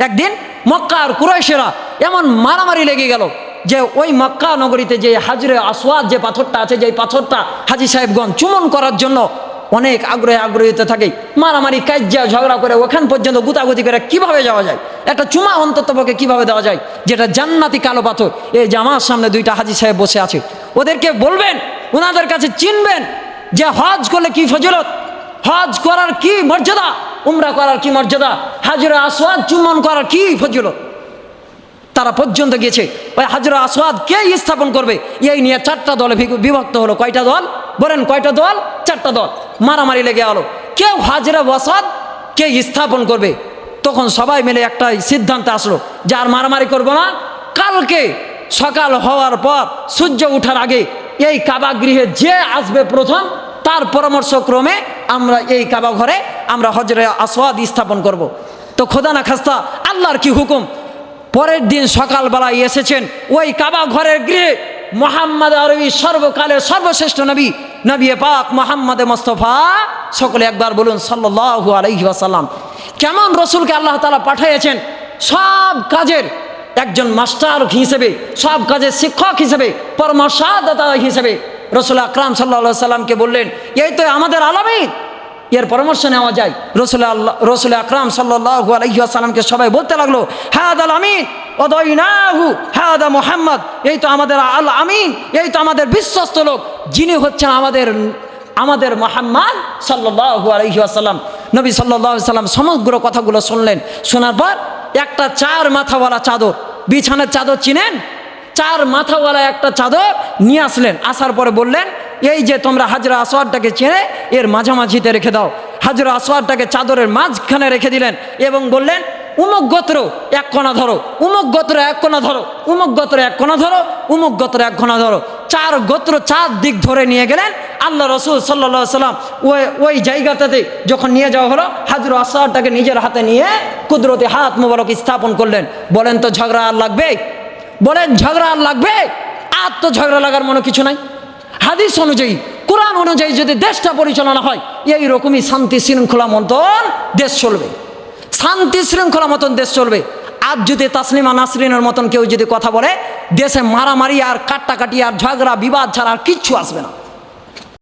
একদিন মক্কা আর কুরাইশেরা এমন মারামারি লেগে গেল যে ওই মক্কা নগরীতে যে হাজরে আসওয়াদ যে পাথরটা আছে, যে পাথরটা হাজী সাহেবগণ চুমন করার জন্য অনেক আগ্রহিত থাকে, মারামারি কাজ্জা ঝগড়া করে ওখান পর্যন্ত গুতাগুতি করে কিভাবে যাওয়া যায়, একটা চুমা অন্ততপক্ষে কিভাবে দেওয়া যায়, যেটা জান্নাতি কালো পাথর। এই যে আমার সামনে দুইটা হাজী সাহেব বসে আছে, ওদেরকে বলবেন, ওনাদের কাছে চিনবেন যে হজ করলে কি ফজিলত, হজ করার কি মর্যাদা, উমরা করার কি মর্যাদা, হাজরে আসওয়াদ চুম্বন করার কি ফজিলত। তারা পর্যন্ত গেছে ওই হাজরে আসওয়াদ কে স্থাপন করবে এই নিয়ে 4টা দলে বিভক্ত হলো। কয়টা দল বলেন, কয়টা দল? 4টা দল। মারামারি লেগে গেল, কেউ হাজরে আসওয়াদ কে স্থাপন করবে। তখন সবাই মিলে একটা সিদ্ধান্ত আসলো যে আর মারামারি করবো না, কালকে সকাল হওয়ার পর সূর্য ওঠার আগে এই কাবা গৃহে যে আসবে প্রথম, তার পরামর্শক্রমে আমরা এই কাবা ঘরে আমরা হজরে আসওয়াদ স্থাপন করব। তো খোদা না খাস্তা আল্লাহর কি হুকুম, পরের দিন সকালবেলায় এসেছেন ওই কাবা ঘরের গৃহে মুহাম্মদ আরবি সর্বকালের সর্বশ্রেষ্ঠ নবী, নবী পাক মুহাম্মদ মুস্তাফা, সকলে একবার বলুন সাল্লাল্লাহু আলাইহি ওয়াসাল্লাম। কেমন রসুলকে আল্লাহ তাআলা পাঠিয়েছেন, সব কাজের একজন মাস্টার হিসেবে, সব কাজের শিক্ষক হিসেবে, পরামর্শদাতা হিসেবে রসুল আকরাম সাল্লাল্লাহু আলাইহি ওয়াসাল্লামকে বললেন, এই তো আমাদের আলামিন, এর পরামর্শ নেওয়া যায়। রসুল আকরাম সাল্লাল্লাহু আলাইহি ওয়াসাল্লামকে সবাই বলতে লাগলো, হাদাল আমিন ওয়াদাইনাহু হাদা মুহাম্মদ, এই তো আমাদের আল আমিন, এই তো আমাদের বিশ্বস্ত লোক, যিনি হচ্ছেন আমাদের মুহাম্মদ সাল্লাল্লাহু আলাইহি ওয়াসাল্লাম। নবী সাল্লাল্লাহু আলাইহি ওয়াসাল্লাম সমগ্র কথাগুলো শুনলেন। শোনার পর একটা 4 মাথাওয়ালা চাদর, বিছানার চাদর চিনেন, 4 মাথাওয়ালা একটা চাদর নিয়ে আসলেন। আসার পরে বললেন, এই যে তোমরা হাজরা আসওয়াদটাকে চেনে এর মাঝামাঝিতে রেখে দাও। হাজরা আসওয়াদটাকে চাদরের মাঝখানে রেখে দিলেন এবং বললেন, উমুক গোত্র 1 কোণা ধরো, উমুক গোত্র 1 কোণা ধরো, উমুক গোত্র 1 কোণা ধরো, উমুক গোত্র 1 কোণা ধরো। 4 গোত্র 4 দিক ধরে নিয়ে গেলেন। আল্লাহ রসুল সাল্লাল্লাহু আলাইহি ওয়াসাল্লাম ওই জায়গাটাতে যখন নিয়ে যাওয়া হলো, হাজরা আসওয়াদটাকে নিজের হাতে নিয়ে কুদরতে হাত মোবারক স্থাপন করলেন। বলেন তো ঝগড়া আর লাগবে? বলেন ঝগড়া আর লাগবে? আর তো ঝগড়া লাগার মনে কিছু নাই। হাদিস অনুযায়ী, কোরআন অনুযায়ী যদি দেশটা পরিচালনা হয়, এই রকমই শান্তি শৃঙ্খলা মতন দেশ চলবে, শান্তি শৃঙ্খলা মতন দেশ চলবে। আর যদি তাসলিমা নাসরিনের মতন কেউ যদি কথা বলে, দেশে মারামারি আর কাটাকাটি আর ঝগড়া বিবাদ ছাড়া আর কিচ্ছু আসবে না।